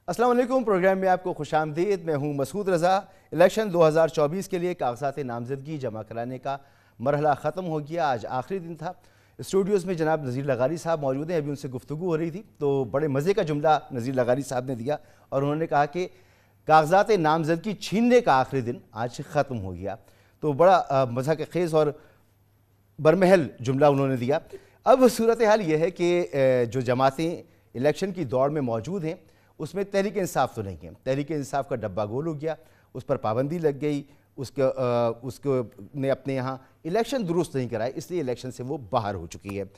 अस्सलाम वालेकुम। प्रोग्राम में आपको खुशामदीद। मैं हूं मसूद रज़ा। इलेक्शन 2024 के लिए कागजात नामजदगी जमा कराने का मरहला ख़त्म हो गया। आज आखिरी दिन था। स्टूडियोज़ में जनाब नज़ीर लगारी साहब मौजूद हैं। अभी उनसे गुफ्तगू हो रही थी तो बड़े मज़े का जुमला नज़ीर लगारी साहब ने दिया और उन्होंने कहा कि कागजात नामजदगी छीनने का आखिरी दिन आज ख़त्म हो गया। तो बड़ा मज़ा के खेज़ और बरमहल जुमला उन्होंने दिया। अब सूरत हाल ये है कि जो जमातें इलेक्शन की दौड़ में मौजूद हैं उसमें तहरीक इंसाफ तो नहीं है। तहरीक इंसाफ का डब्बा गोल हो गया, उस पर पाबंदी लग गई, उसको ने अपने यहाँ इलेक्शन दुरुस्त नहीं कराए, इसलिए इलेक्शन से वो बाहर हो चुकी है।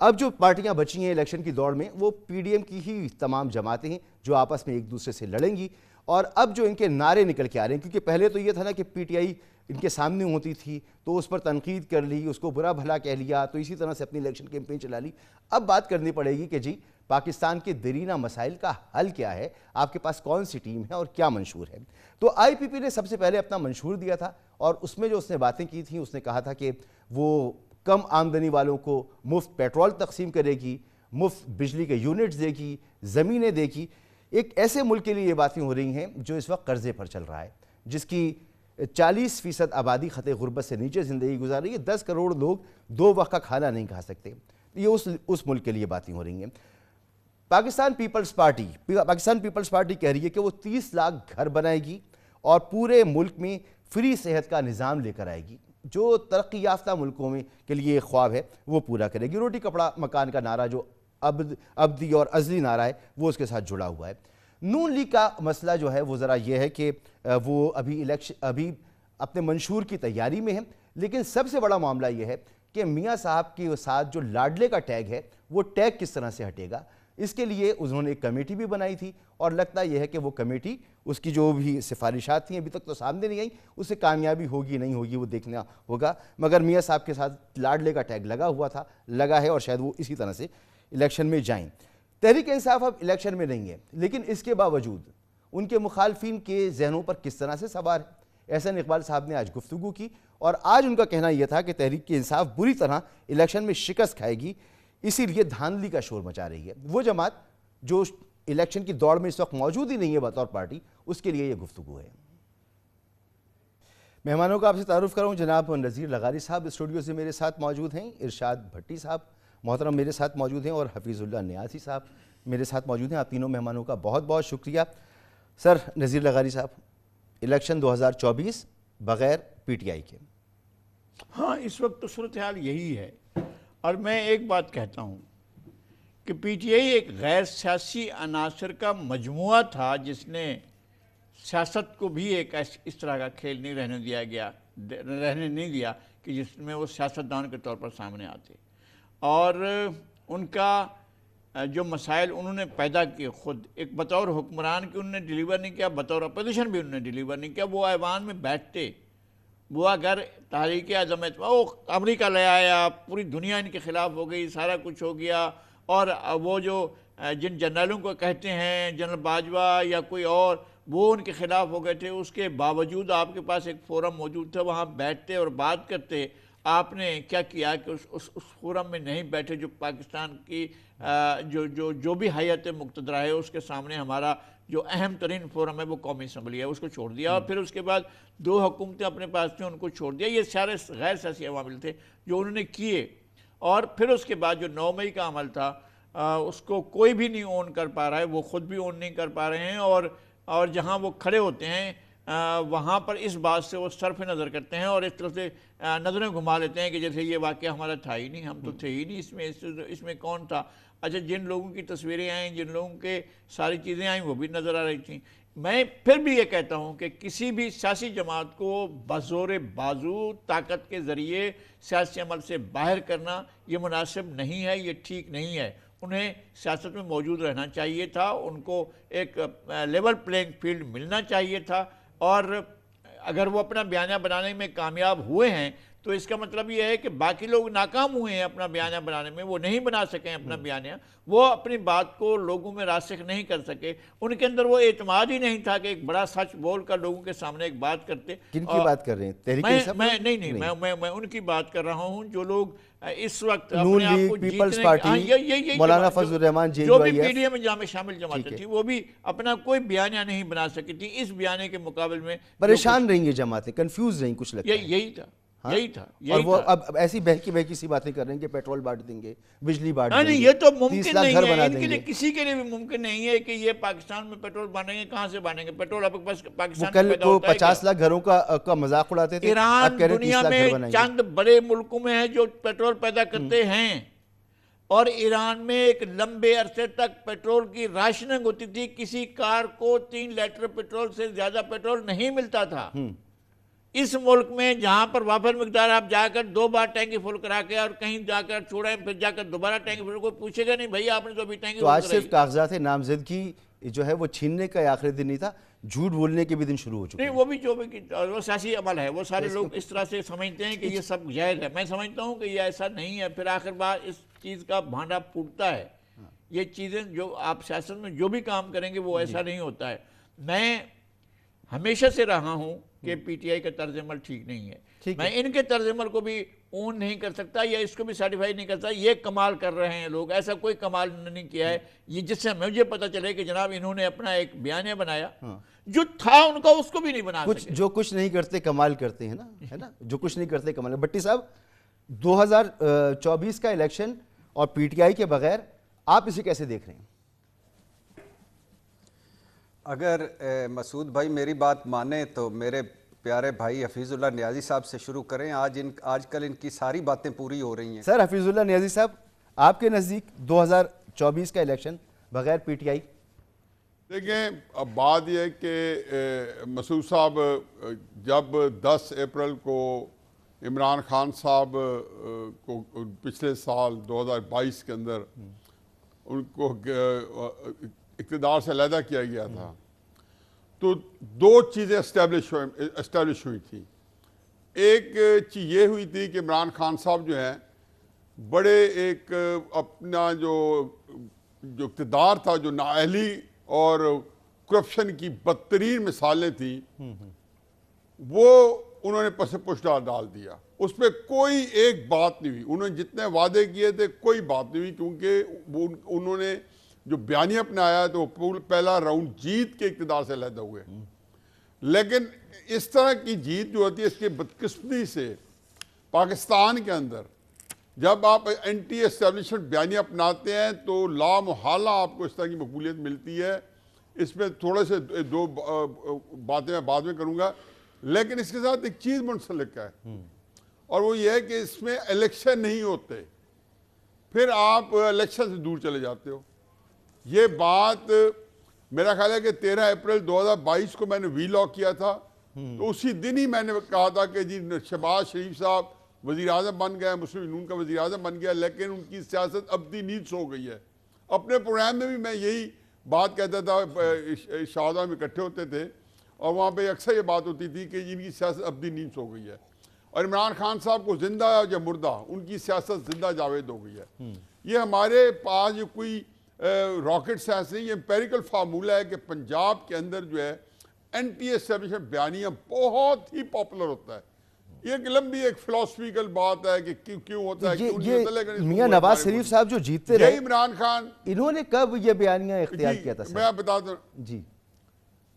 अब जो पार्टियां बची हैं इलेक्शन की दौड़ में वो पीडीएम की ही तमाम जमातें हैं जो आपस में एक दूसरे से लड़ेंगी। और अब जो इनके नारे निकल के आ रहे हैं, क्योंकि पहले तो ये था ना कि पीटीआई इनके सामने होती थी तो उस पर तनकीद कर ली, उसको बुरा भला कह लिया, तो इसी तरह से अपनी इलेक्शन कैंपेन चला ली। अब बात करनी पड़ेगी कि जी पाकिस्तान के दरीना मसाइल का हल क्या है, आपके पास कौन सी टीम है और क्या मंशूर है। तो आईपीपी ने सबसे पहले अपना मंशूर दिया था और उसमें जो उसने बातें की थी, उसने कहा था कि वो कम आमदनी वालों को मुफ्त पेट्रोल तकसीम करेगी, मुफ्त बिजली के यूनिट्स देगी, ज़मीनें देगी। एक ऐसे मुल्क के लिए ये बातें हो रही हैं जो इस वक्त कर्जे पर चल रहा है, जिसकी 40% आबादी खते गुर्बत से नीचे ज़िंदगी गुजार रही है। 10 करोड़ लोग 2 वक्त का खाना नहीं खा सकते। ये उस मुल्क के लिए बातें हो रही हैं। पाकिस्तान पीपल्स पार्टी कह रही है कि वो 30 लाख घर बनाएगी और पूरे मुल्क में फ्री सेहत का निज़ाम लेकर आएगी। जो तरक्की याफ्ता मुल्कों में के लिए ख्वाब है वो पूरा करेगी। रोटी कपड़ा मकान का नारा जो अब्दी और अजली नारा है वो उसके साथ जुड़ा हुआ है। नून लीग का मसला जो है वो ज़रा ये है कि वो अभी अपने मंशूर की तैयारी में है, लेकिन सबसे बड़ा मामला ये है कि मियाँ साहब के साथ जो लाडले का टैग है वो टैग किस तरह से हटेगा। इसके लिए उन्होंने एक कमेटी भी बनाई थी और लगता यह है कि वो कमेटी, उसकी जो भी सिफारिशात थी अभी तक तो सामने नहीं आई, उससे कामयाबी होगी नहीं होगी वो देखना होगा। मगर मियाँ साहब के साथ लाडले का टैग लगा हुआ था, लगा है और शायद वो इसी तरह से इलेक्शन में जाएं। तहरीक इंसाफ अब इलेक्शन में नहीं है, लेकिन इसके बावजूद उनके मुखालफिन के जहनों पर किस तरह से सवार है। एहसन इकबाल साहब ने आज गुफ्तगू की और आज उनका कहना यह था कि तहरीक इंसाफ बुरी तरह इलेक्शन में शिकस्त खाएगी, इसीलिए धांधली का शोर मचा रही है। वो जमात जो इलेक्शन की दौड़ में इस वक्त मौजूद ही नहीं है बतौर पार्टी, उसके लिए यह गुफ्तगू है। मेहमानों का आपसे तारुफ कराऊं, जनाब नज़ीर लगारी साहब स्टूडियो से मेरे साथ मौजूद हैं, इरशाद भट्टी साहब मोहतरम मेरे साथ मौजूद हैं और हफीज़ुल्लाह नियाज़ी साहब मेरे साथ मौजूद हैं। आप तीनों मेहमानों का बहुत बहुत शुक्रिया। सर नज़ीर लगारी साहब, इलेक्शन 2024 बग़ैर पीटीआई के। हाँ, इस वक्त तो सूरत हाल यही है और मैं एक बात कहता हूँ कि पीटीआई एक गैर सियासी अनासर का मजमुआ था जिसने सियासत को भी एक इस तरह का खेल नहीं रहने नहीं दिया कि जिसमें वो सियासतदान के तौर पर सामने आते और उनका जो मसाइल उन्होंने पैदा किए खुद एक बतौर हुक्मरान की उन्होंने डिलीवर नहीं किया, बतौर अपोजिशन भी उन्होंने डिलीवर नहीं किया। वो ऐवान में बैठते, वो अगर तहरीक अज़मत वो अमेरिका ले आया, पूरी दुनिया इनके ख़िलाफ़ हो गई, सारा कुछ हो गया और वो जो जिन जनरलों को कहते हैं जनरल बाजवा या कोई और, वो उनके ख़िलाफ़ हो गए थे। उसके बावजूद आपके पास एक फ़ोरम मौजूद था, वहाँ बैठते और बात करते। आपने क्या किया कि उस फोरम में नहीं बैठे। जो पाकिस्तान की जो भी हैयत मुक़तदरा है उसके सामने हमारा जो अहम तरीन फोरम है वो कौमी असम्बली है, उसको छोड़ दिया और फिर उसके बाद 2 हुकूमतें अपने पास थी, उनको छोड़ दिया। ये सारे गैर सियासी अवामिल थे जो उन्होंने किए। और फिर उसके बाद जो 9 मई का अमल था उसको कोई भी नहीं ओन कर पा रहा है, वो ख़ुद भी ओन नहीं कर पा रहे हैं और जहाँ वो खड़े होते हैं वहाँ पर इस बात से वो सरफ नज़र करते हैं और इस तरह से नज़रें घुमा लेते हैं कि जैसे ये वाक़या हमारा था ही नहीं, हम तो थे ही नहीं, इसमें कौन था। अच्छा, जिन लोगों की तस्वीरें आई, जिन लोगों के सारी चीज़ें आई वो भी नज़र आ रही थी। मैं फिर भी ये कहता हूँ कि किसी भी सियासी जमात को बज़ोर बाजू ताकत के ज़रिए सियासी अमल से बाहर करना ये मुनासिब नहीं है, ये ठीक नहीं है। उन्हें सियासत में मौजूद रहना चाहिए था, उनको एक लेवल प्लेइंग फील्ड मिलना चाहिए था और अगर वो अपना बयानिया बनाने में कामयाब हुए हैं तो इसका मतलब ये है कि बाकी लोग नाकाम हुए हैं अपना बयानिया बनाने में, वो नहीं बना सके अपना बयानिया, वो अपनी बात को लोगों में रास्ते नहीं कर सके, उनके अंदर वो एतमाद ही नहीं था कि एक बड़ा सच बोल कर लोगों के सामने एक बात करते। किनकी बात कर रहे हैं? तहरीक इंसाफ? मैं उनकी बात कर रहा हूं जो लोग इस वक्त नून अपने आप लीग, को पीपल्स जीतने पार्टी, मौलाना फजलुर रहमान, जो भी पीडीएम में शामिल जमातें थी, वो भी अपना कोई बयानिया नहीं बना सकी थी। इस बयाने के मुकाबले में परेशान रहेंगी जमातें, कंफ्यूज रही, कुछ लगता है यही था। हाँ? यही था, और वो अब ऐसी बहकी बहकी सी बातें कर रहे हैं कि पेट्रोल बांट देंगे, बिजली बांट देंगे, नहीं, ये तो 30 मुमकिन लाख नहीं घर है, बना इनके लिए, देंगे। किसी के लिए भी मुमकिन नहीं है कि ये पाकिस्तान में पेट्रोल बांटेंगे। कहाँ से बांटेंगे पेट्रोल? अब बस वो पाकिस्तान कल में पैदा को होता है 50 क्या? लाख घरों का मजाक उड़ाते थे, ईरान अब कह रहे हैं 30 दुनिया लाख घर में बनाएंगे। चंद बड़े मुल्कों में है जो पेट्रोल पैदा करते हैं, और ईरान में एक लंबे अरसे तक पेट्रोल की राशनिंग होती थी। किसी कार को 3 लीटर पेट्रोल से ज्यादा पेट्रोल नहीं मिलता था। इस मुल्क में जहां पर वाफर मिकदार आप जाकर 2 बार टैंकी फुल करा के और कहीं जाकर छोड़े, फिर जाकर दोबारा टैंकी फुल, कोई पूछेगा नहीं भैया आपने तो अभी टैंकी तो आज सिर्फ कागजात नामजदगी जो है वो छीनने का आखिरी दिन नहीं था, झूठ बोलने के भी दिन शुरू हो चुके नहीं, हैं। वो भी जो भी वो सियासी अमल है, वो सारे लोग इस तरह से समझते हैं कि ये सब जायज़ है। मैं समझता हूँ कि ये ऐसा नहीं है। फिर आखिर बार इस चीज़ का भांडा फूटता है। ये चीज़ें जो आप सियासत में जो भी काम करेंगे वो ऐसा नहीं होता है। मैं हमेशा से रहा हूँ कि पीटीआई का तर्ज अमल ठीक नहीं है। मैं इनके तर्ज अमल को भी ओन नहीं कर सकता या इसको भी सर्टिफाई नहीं करता। ये कमाल कर रहे हैं लोग, ऐसा कोई कमाल नहीं किया है ये जिससे मुझे पता चले कि जनाब इन्होंने अपना एक बयानिया बनाया जो था उनका, उसको भी नहीं बना सके। जो कुछ नहीं करते कमाल करते हैं ना, है ना, जो कुछ नहीं करते कमाल। भट्टी साहब, 2024 का इलेक्शन और पीटीआई के बगैर आप इसे कैसे देख रहे हैं? अगर मसूद भाई मेरी बात माने तो मेरे प्यारे भाई हफीजुल्लाह नियाजी साहब से शुरू करें। आजकल इनकी सारी बातें पूरी हो रही हैं। सर हफीजुल्लाह नियाजी साहब, आपके नज़दीक 2024 का इलेक्शन बगैर पीटीआई? देखें, अब बात यह है कि मसूद साहब जब 10 अप्रैल को इमरान खान साहब को पिछले साल 2022 के अंदर उनको इक़्तिदार से अलहदा किया गया था, तो 2 चीज़ें एस्टेब्लिश हुई थी। एक चीज़ ये हुई थी कि इमरान खान साहब जो हैं बड़े एक अपना जो इक़्तिदार था, जो नाअहली और करप्शन की बदतरीन मिसालें थी, वो उन्होंने पसे पुश डाल दिया। उस पर कोई एक बात नहीं हुई। उन्होंने जितने वादे किए थे कोई बात नहीं हुई, क्योंकि उन्होंने जो बयानिया अपनाया तो पहला राउंड जीत के इक़्तिदार से अलहदा हुए। लेकिन इस तरह की जीत जो होती है, इसकी बदकिस्मती से पाकिस्तान के अंदर जब आप एंटी एस्टेब्लिशमेंट बयानिया अपनाते हैं तो लामोहला आपको इस तरह की मकबूलियत मिलती है। इसमें थोड़े से 2 बातें मैं बाद में करूँगा, लेकिन इसके साथ एक चीज़ मुंसलिक है, और वो ये है कि इसमें इलेक्शन नहीं होते, फिर आप इलेक्शन से दूर चले जाते हो। ये बात मेरा ख्याल है कि 13 अप्रैल 2022 को मैंने वीलॉग किया था, तो उसी दिन ही मैंने कहा था कि जी शहबाज शरीफ साहब वज़ीर आज़म बन गए, मुस्लिम यूनियन का वज़ीर आज़म बन गया, लेकिन उनकी सियासत अब्दी नींद सो गई है। अपने प्रोग्राम में भी मैं यही बात कहता था, शाहजहाँ में इकट्ठे होते थे और वहाँ पे अक्सर ये बात होती थी कि इनकी सियासत अब्दी नींद सो गई है, और इमरान खान साहब को जिंदा या मुर्दा, उनकी सियासत जिंदा जावेद हो गई है। ये हमारे पास ये कोई रॉकेट साइंस नहीं, ये एम्पेरिकल फार्मूला है कि पंजाब के अंदर जो है एंटी एस्टेब्लिशमेंट बयानिया बहुत ही पॉपुलर होता है। ये एक लंबी एक फिलोसफिकल बात है कि क्यों होता है। ये मियां नवाज शरीफ साहब जो जीतते रहे, इमरान खान, इन्होंने कब ये बयानिया इख्तियार किया था? मैं बता दूं जी,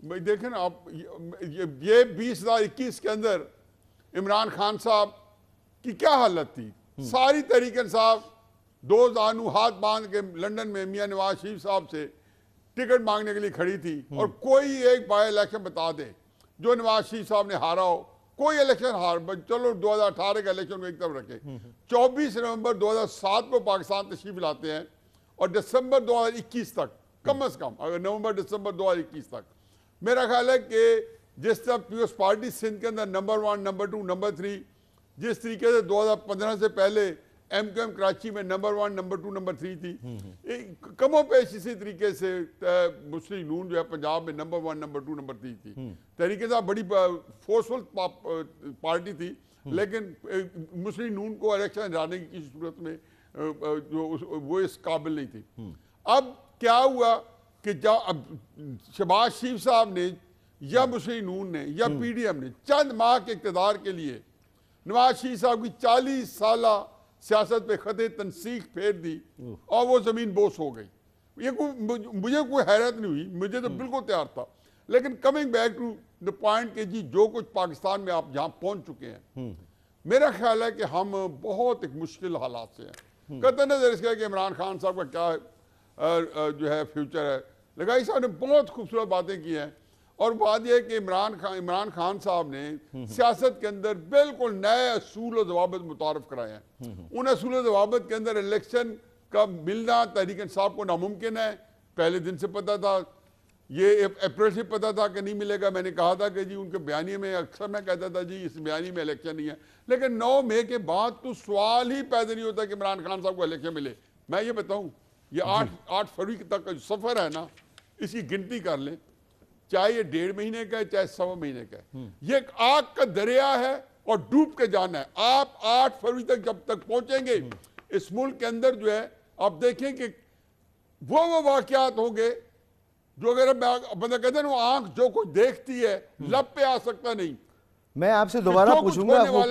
देखें ना आप, ये 2021 के अंदर इमरान खान साहब की क्या हालत थी। सारी तहरीक इंसाफ 2 जानू हाथ बांध के लंदन में मियां नवाज शरीफ साहब से टिकट मांगने के लिए खड़ी थी, और कोई एक बाय इलेक्शन बता दे जो नवाज शरीफ साहब ने हारा हो। कोई इलेक्शन चलो 2018 का इलेक्शन को एक तरफ रखे, 24 नवंबर 2007 को पाकिस्तान तशरीफ लाते हैं, और दिसंबर 2021 तक, कम से कम अगर नवंबर दिसंबर 2021 तक, मेरा ख्याल है कि जिस तरह पीपल्स पार्टी सिंध के अंदर नंबर 1, नंबर 2, नंबर 3, जिस तरीके से 2015 से पहले एमक्यूएम कराची में नंबर 1, नंबर 2, नंबर 3 थी, कमो पेश इसी तरीके से मुस्लिम नून जो है पंजाब में नंबर 1, नंबर 2, नंबर 3 थी। तरीके से बड़ी फोर्सफुल पार्टी थी, लेकिन मुस्लिम नून को इलेक्शन हराने की सूरत में वो इस काबिल नहीं थी। अब क्या हुआ कि जब अब शहबाज शरीफ साहब ने या मुस्लिम नून ने या पीडीएम ने चंद माह के इक़्तिदार के लिए नवाज शरीफ साहब की 40 साल सियासत पे खते तनसीख फेर दी और वो जमीन बोस हो गई। ये मुझे कोई हैरत नहीं हुई, मुझे तो बिल्कुल तैयार था। लेकिन coming back to the point कि जी जो कुछ पाकिस्तान में आप जहाँ पहुंच चुके हैं, मेरा ख्याल है कि हम बहुत एक मुश्किल हालात से हैं। कतई नजर इसका कि इमरान खान साहब का क्या जो है फ्यूचर है। लगाई साहब ने बहुत खूबसूरत बातें की हैं और बात यह है कि इमरान खान साहब ने सियासत के अंदर बिल्कुल नए असूल और जवाबत मुतारफ कराए हैं। उन असूल और जवाबत के अंदर इलेक्शन का मिलना तहरीक इंसाफ को नामुमकिन है। पहले दिन से पता था, ये अप्रैल से पता था कि नहीं मिलेगा। मैंने कहा था कि जी उनके बयानी में अक्सर मैं कहता था जी इस बयानी में इलेक्शन नहीं है, लेकिन 9 मई के बाद तो सवाल ही पैदा नहीं होता कि इमरान खान साहब को इलेक्शन मिले। मैं ये बताऊं, ये 8 फरवरी तक का जो सफ़र है ना, इसकी गिनती कर लें, चाहे ये 1.5 महीने का है चाहे 1.25 महीने का है, ये एक आग का दरिया है और डूब के जाना है। आप 8 फरवरी तक जब तक पहुंचेंगे इस मुल्क के अंदर जो है, आप देखें कि वो वाकयात होंगे जो अगर बंदा कहते हैं वो आंख जो कुछ देखती है लब पे आ सकता नहीं। मैं आपसे दोबारा पूछूंगा वो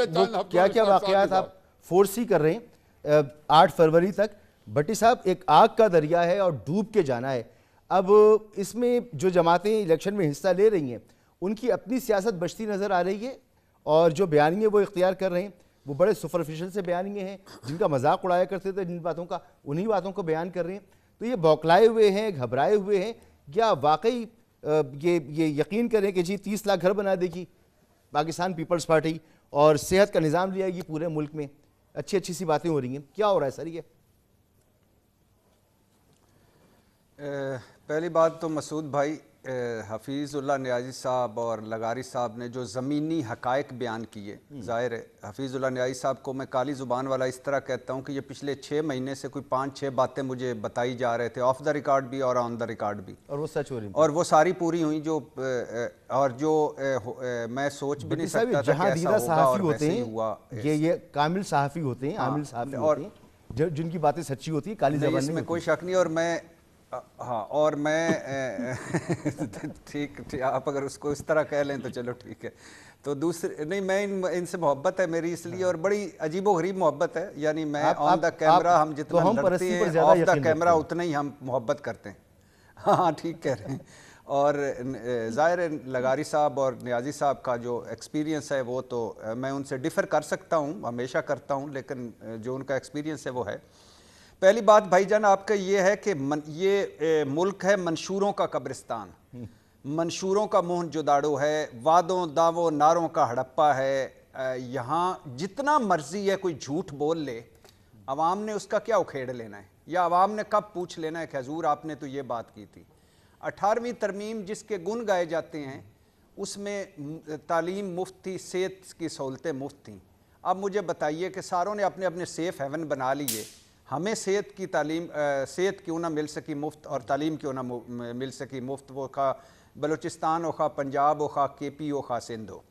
क्या क्या वाकयात आप फोर्सी कर रहे हैं 8 फरवरी तक। भट्टी साहब, एक आग का दरिया है और डूब के जाना है। अब इसमें जो जमातें इलेक्शन में हिस्सा ले रही हैं उनकी अपनी सियासत बचती नज़र आ रही है और जो बयानिए वो इख्तियार कर रहे हैं वो बड़े सुपरफिशियल से बयानिए हैं, जिनका मजाक उड़ाया करते थे जिन बातों का, उन्हीं बातों को बयान कर रहे हैं। तो ये बौखलाए हुए हैं, घबराए हुए हैं, क्या वाकई ये यकीन करें कि जी 30 लाख घर बना देगी पाकिस्तान पीपल्स पार्टी और सेहत का निज़ाम ले आएगी पूरे मुल्क में? अच्छी अच्छी सी बातें हो रही हैं, क्या हो रहा है सर ये? पहली बात तो मसूद भाई, हफीज़ुल्लाह नियाज़ी साहब और लगारी साहब ने जो ज़मीनी हक़ाइक़ बयान किए, ज़ाहिर है हफीज़ुल्लाह नियाज़ी साहब को मैं काली ज़ुबान वाला इस तरह कहता हूँ कि ये पिछले 6 महीने से कोई 5-6 बातें मुझे बताई जा रहे थे, ऑफ द रिकॉर्ड भी और ऑन द रिकॉर्ड भी, और वो सच हो रही और वो सारी पूरी हुई और जो मैं सोच भी नहीं सकता था कि ऐसा होगा और वैसे ही हुआ। ये कामिल सहाफ़ी होते हैं, आमिल सहाफ़ी होते हैं जिनकी बातें सच्ची होती है, काली ज़बान में कोई शक नहीं। और मैं हाँ, और मैं ठीक आप अगर उसको इस तरह कह लें तो चलो ठीक है। तो दूसरे नहीं, मैं इनसे मोहब्बत है मेरी इसलिए, और बड़ी अजीबो गरीब मोहब्बत है। यानी मैं ऑन द कैमरा हम जितना लड़ते हैं, ऑफ द कैमरा उतना ही हम मोहब्बत करते हैं। हाँ ठीक कह रहे हैं। और ज़ाहिर लगारी साहब और नियाज़ी साहब का जो एक्सपीरियंस है वो तो मैं उनसे डिफ़र कर सकता हूँ, हमेशा करता हूँ, लेकिन जो उनका एक्सपीरियंस है वो है। पहली बात भाईजान आपका ये है कि ये मुल्क है मंशूरों का कब्रिस्तान, मंशूरों का मोहनजोदाड़ो है, वादों दावों नारों का हड़प्पा है। यहाँ जितना मर्जी है कोई झूठ बोल ले, अवाम ने उसका क्या उखेड़ लेना है, या अवाम ने कब पूछ लेना है कि हजूर आपने तो ये बात की थी। 18वीं तरमीम जिसके गुण गाए जाते हैं उसमें तालीम मुफ्त थी, सेहत की सहूलतें मुफ्त थी। अब मुझे बताइए कि सारों ने अपने अपने सेफ हेवन बना लिए, हमें सेहत की तालीम सेहत क्यों ना मिल सकी मुफ्त, और तालीम क्यों ना मिल सकी मुफ्त, वो खा बलूचिस्तान हो, खा पंजाब हो, खा KP हो, खा सिंध हो।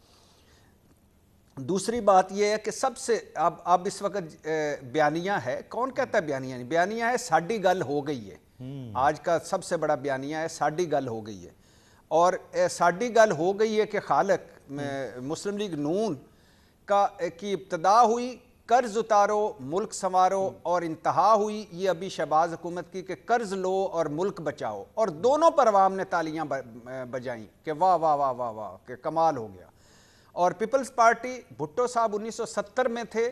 दूसरी बात यह है कि सबसे अब इस वक्त बयानिया है, कौन कहता है बयानिया नहीं, बयानिया है साड़ी गल हो गई है। आज का सबसे बड़ा बयानिया है साड़ी गल हो गई है। और साड़ी गल हो गई है कि खालक मुस्लिम लीग नून की इब्तदा हुई कर्ज उतारो मुल्क संवारो, और इंतहा हुई ये अभी शहबाज हुकूमत की कि कर्ज लो और मुल्क बचाओ, और दोनों पर अवाम ने तालियां बजाई कि वाह वाह वाह वाह वाह कि कमाल हो गया। और पीपल्स पार्टी, भुट्टो साहब 1970 में थे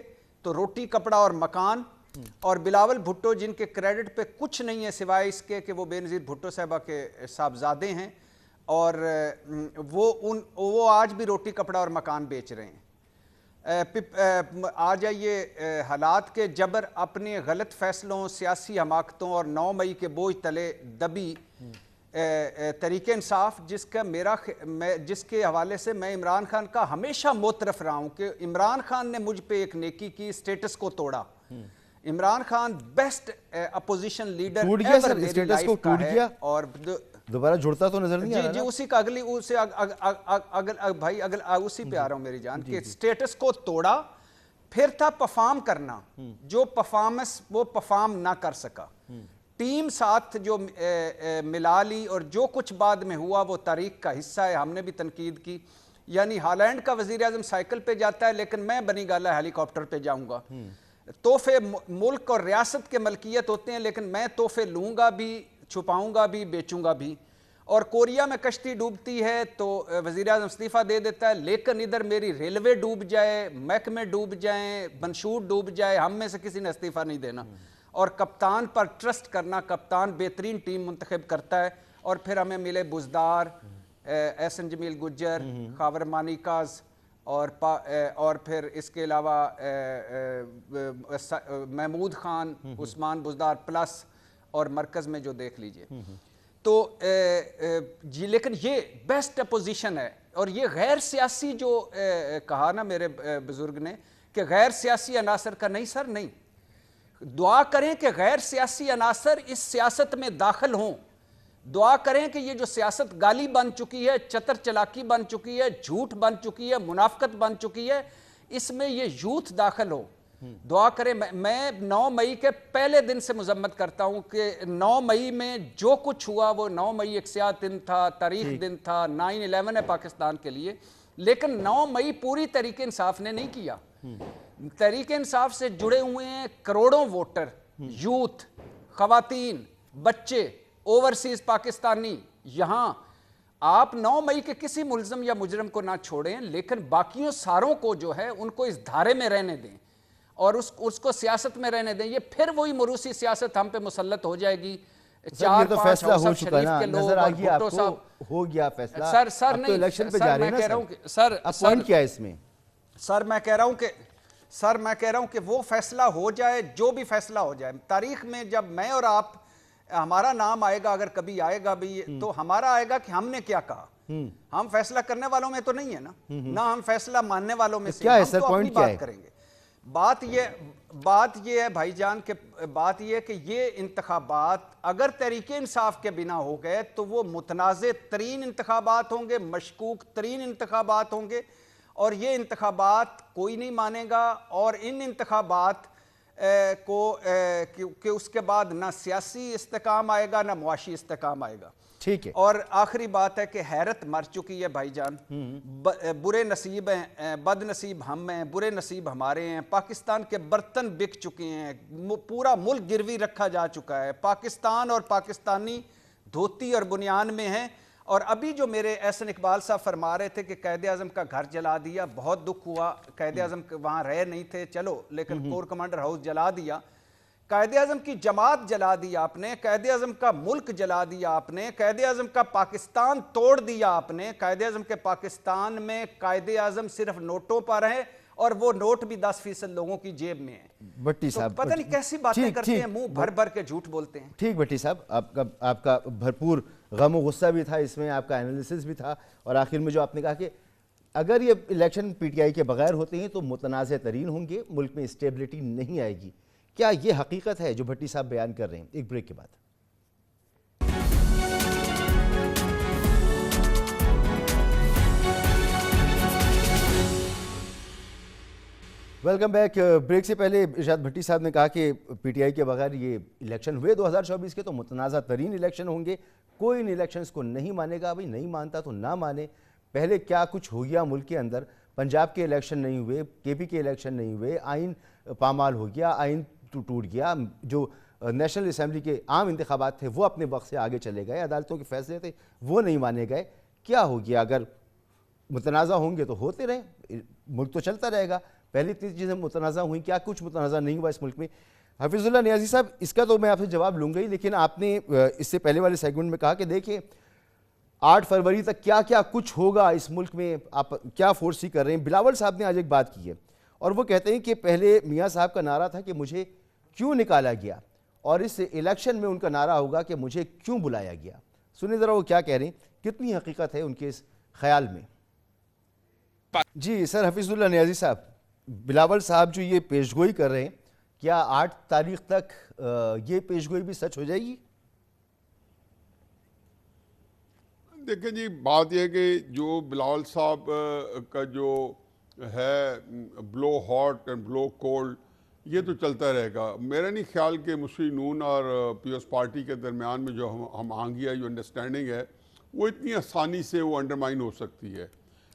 तो रोटी कपड़ा और मकान, और बिलावल भुट्टो जिनके क्रेडिट पे कुछ नहीं है सिवाय इसके कि वो बेनज़ीर भुट्टो साहबा के साहबजादे हैं, और वो आज भी रोटी कपड़ा और मकान बेच रहे हैं। आ जाइए हालात के जबर, अपने गलत फैसलों, सियासी हमाकतों और 9 मई के बोझ तले दबी तरीके इंसाफ, जिसके हवाले से मैं इमरान खान का हमेशा मोतरफ रहा हूँ कि इमरान खान ने मुझ पे एक नेकी की, स्टेटस को तोड़ा। Imran Khan best opposition leader टूट गया सर, स्टेटस को टूट गया। और दोबारा जुड़ता तो नजर नहीं आ जी रहा जी, ना? उसी का अगली उसे भाई अगल उसी पे आ रहा हूं मेरी जान कि स्टेटस को तोड़ा, फिर था परफॉर्म करना, जो परफॉर्मेंस वो परफॉर्म ना कर सका, टीम साथ जो मिला ली, और जो कुछ बाद में हुआ वो तारीख का हिस्सा है। हमने भी तनकीद की, यानी हालैंड का वजीर आजम साइकिल पे जाता है लेकिन मैं बनी गाला हेलीकॉप्टर पे जाऊंगा। तोहफे मुल्क और रियासत के मलकियत होते हैं, लेकिन मैं तोहफे लूंगा भी, छुपाऊंगा भी, बेचूंगा भी। और कोरिया में कश्ती डूबती है तो वजीर आजम इस्तीफ़ा दे देता है, लेकिन इधर मेरी रेलवे डूब जाए, महकमे डूब जाए, मंशूर डूब जाए, हम में से किसी ने इस्तीफ़ा नहीं देना। और कप्तान पर ट्रस्ट करना, कप्तान बेहतरीन टीम मुंतखब करता है, और फिर हमें मिले बुजदार, एहसन जमील गुज्जर, खावर मानिकाज, और फिर इसके अलावा महमूद खान, उस्मान बुजदार प्लस, और मरकज़ में जो देख लीजिए तो जी। लेकिन ये बेस्ट अपोजिशन है, और ये गैर सियासी जो कहा ना मेरे बुजुर्ग ने कि गैर सियासी अनासर का, नहीं सर नहीं, दुआ करें कि गैर सियासी अनासर इस सियासत में दाखिल हों, दुआ करें कि ये जो सियासत गाली बन चुकी है, चतर चलाकी बन चुकी है, झूठ बन चुकी है, मुनाफकत बन चुकी है, इसमें ये यूथ दाखिल हो। दुआ करें। मैं 9 मई के पहले दिन से मजम्मत करता हूं कि 9 मई में जो कुछ हुआ वो 9 मई एक सियात दिन था, तारीख दिन था, 9/11 है पाकिस्तान के लिए, लेकिन 9 मई पूरी तरीके इंसाफ ने नहीं किया। तरीके इंसाफ से जुड़े हुए हैं करोड़ों वोटर, यूथ, खवातीन, बच्चे, ओवरसीज पाकिस्तानी। यहाँ आप 9 मई के किसी मुलजम या मुजरम को ना छोड़ें, लेकिन बाकियों सारों को जो है उनको इस धारे में रहने दें और उसको सियासत में रहने दें। ये फिर वही मरूसी सियासत हम पे मुसल्लत हो जाएगी। चार तो फैसला हो चुका ना, नजर आ गया आपको, हो गया फैसला। सर नहीं, इलेक्शन पे जा रहे हैं ना, मैं कह रहा हूं कि सर पॉइंट क्या है इसमें? सर मैं कह रहा हूं कि वो फैसला हो जाए, जो भी फैसला हो जाए। तारीख में जब मैं और आप, हमारा नाम आएगा, अगर कभी आएगा भी, तो हमारा आएगा कि हमने क्या कहा। हम फैसला करने वालों में तो नहीं है ना हम फैसला मानने वालों में से। क्या है हम सर, तो पॉइंट अपनी क्या बात है? करेंगे। बात ये है भाईजान के, बात ये है कि ये इंतखाबात अगर तरीके इंसाफ के बिना हो गए तो वो मुतनाज़े तरीन इंतखाबात होंगे, मशकूक तरीन इंतखाबात होंगे, और ये इंतखाबात कोई नहीं मानेगा। और इन इंतखाबात कि उसके बाद ना सियासी इस्तेकाम आएगा ना मुआशी इस्तेकाम आएगा। ठीक है। और आखिरी बात है कि हैरत मर चुकी है भाईजान। बुरे नसीब हैं, बद नसीब हम हैं, बुरे नसीब हमारे हैं। पाकिस्तान के बर्तन बिक चुके हैं, पूरा मुल्क गिरवी रखा जा चुका है। पाकिस्तान और पाकिस्तानी धोती और बुनियान में हैं। और अभी जो मेरे एहसन इकबाल साहब फरमा रहे थे कि कायदे आज़म का घर जला दिया, बहुत दुख हुआ। कायदे आज़म वहाँ रह नहीं थे, चलो, लेकिन कोर कमांडर हाउस जला दिया। कायदे आज़म की जमात जला दी आपने, कायदे आज़म का मुल्क जला दिया आपने, कायदे आज़म का पाकिस्तान तोड़ दिया आपने। कायदे आज़म के पाकिस्तान में कायदे आज़म सिर्फ नोटों पर है, और वो नोट भी 10% लोगों की जेब में है। भट्टी साहब, पता नहीं कैसी बातें करते हैं, मुंह भर भर के झूठ बोलते हैं। ठीक भट्टी साहब, आपका भरपूर गम और गुस्सा भी था इसमें, आपका एनालिसिस भी था, और आखिर में जो आपने कहा कि अगर ये इलेक्शन पीटीआई के बगैर होते हैं तो मुतनाज़ तरीन होंगे, मुल्क में स्टेबिलिटी नहीं आएगी। क्या ये हकीकत है जो भट्टी साहब बयान कर रहे हैं? एक ब्रेक के बाद। Welcome back. ब्रेक से पहले इरशाद भट्टी साहब ने कहा कि पीटीआई के बगैर ये इलेक्शन हुए 2024 के तो मुतनाज़ा तरीन इलेक्शन होंगे, कोई इन इलेक्शंस को नहीं मानेगा। भाई नहीं मानता तो ना माने। पहले क्या कुछ हो गया मुल्क के अंदर, पंजाब के इलेक्शन नहीं हुए, केपी के इलेक्शन नहीं हुए, आइन पामाल हो गया, आइन टूट गया, जो नेशनल असम्बली के आम इंतखाबात थे वो अपने वक्त से आगे चले गए, अदालतों के फैसले थे वो नहीं माने गए। क्या हो गया? अगर मुतनाज़ा होंगे तो होते रहे, मुल्क तो चलता रहेगा। पहली इतनी चीज़ें मुतनाज़ा हुई, क्या कुछ मुतनाज़ा नहीं हुआ इस मुल्क में? हफीज़ुल्लाह नियाज़ी साहब, इसका तो मैं आपसे जवाब लूँगा ही, लेकिन आपने इससे पहले वाले सेगमेंट में कहा कि देखिए 8 फरवरी तक क्या क्या कुछ होगा इस मुल्क में, आप क्या फोर्सी कर रहे हैं। बिलावल साहब ने आज एक बात की है और वो कहते हैं कि पहले मियाँ साहब का नारा था कि मुझे क्यों निकाला गया, और इस इलेक्शन में उनका नारा होगा कि मुझे क्यों बुलाया गया। सुनिए ज़रा वो क्या कह रहे हैं, कितनी हकीकत है उनके इस ख्याल में। जी सर, हफीज़ुल्लाह नियाज़ी साहब, बिलावल साहब जो ये पेशगोई कर रहे हैं, क्या 8 तारीख तक ये पेशगोई भी सच हो जाएगी? देखें जी, बात यह है कि जो बिलावल साहब का जो है blow hot and blow cold, ये तो चलता रहेगा। मेरा नहीं ख्याल कि मुस्लिम नून और पीएस पार्टी के दरमियान में जो हम आंगिया जो अंडरस्टैंडिंग है वो इतनी आसानी से वो अंडरमाइन हो सकती है।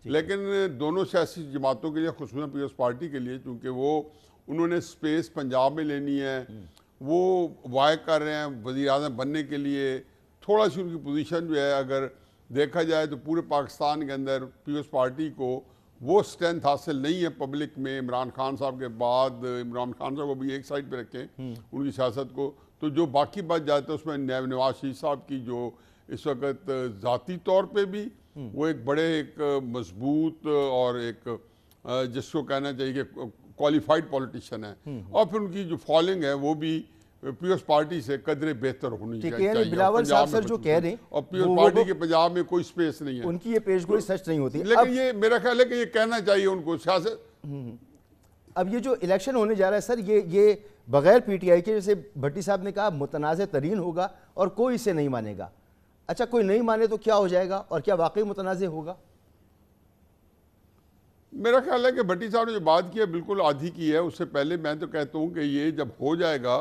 लेकिन दोनों सियासी जमातों के लिए, खुसूसन पीएस पार्टी के लिए, चूँकि वो उन्होंने स्पेस पंजाब में लेनी है, वो वाय कर रहे हैं वज़ीर आज़म बनने के लिए, थोड़ा सी उनकी पोजीशन जो है अगर देखा जाए तो पूरे पाकिस्तान के अंदर पीएस पार्टी को वो स्ट्रेंथ हासिल नहीं है पब्लिक में। इमरान खान साहब के बाद इमरान खान साहब को भी एक साइड पे रखें उनकी सियासत को, तो जो बाकी बच जाते हैं उसमें नवाज शरीफ साहब की जो इस वक्त ज़ाती तौर पे भी वो एक बड़े एक मजबूत और एक जिसको कहना चाहिए कि क्वालिफाइड पॉलिटिशियन है, और फिर उनकी जो फॉलोइंग है वो भी पीएस पार्टी से कदरे बेहतर होनी चाहिए। बिलावल साहब सर जो कह रहे हैं, और पीएस पार्टी के पंजाब में कोई स्पेस नहीं है, उनकी ये पेशगोई सच नहीं होती। लेकिन ये मेरा ख्याल है कि ये कहना चाहिए उनको सियासत। अब ये जो इलेक्शन होने जा रहा है सर, ये बगैर पीटीआई के, जैसे भट्टी साहब ने कहा, मुतनाज़ तरीन होगा और कोई इसे नहीं मानेगा। अच्छा, कोई नहीं माने तो क्या हो जाएगा, और क्या वाकई मुतनाज़ होगा? मेरा ख्याल है कि भट्टी साहब ने जो बात की है बिल्कुल आधी की है। उससे पहले मैं तो कहता हूँ कि ये जब हो जाएगा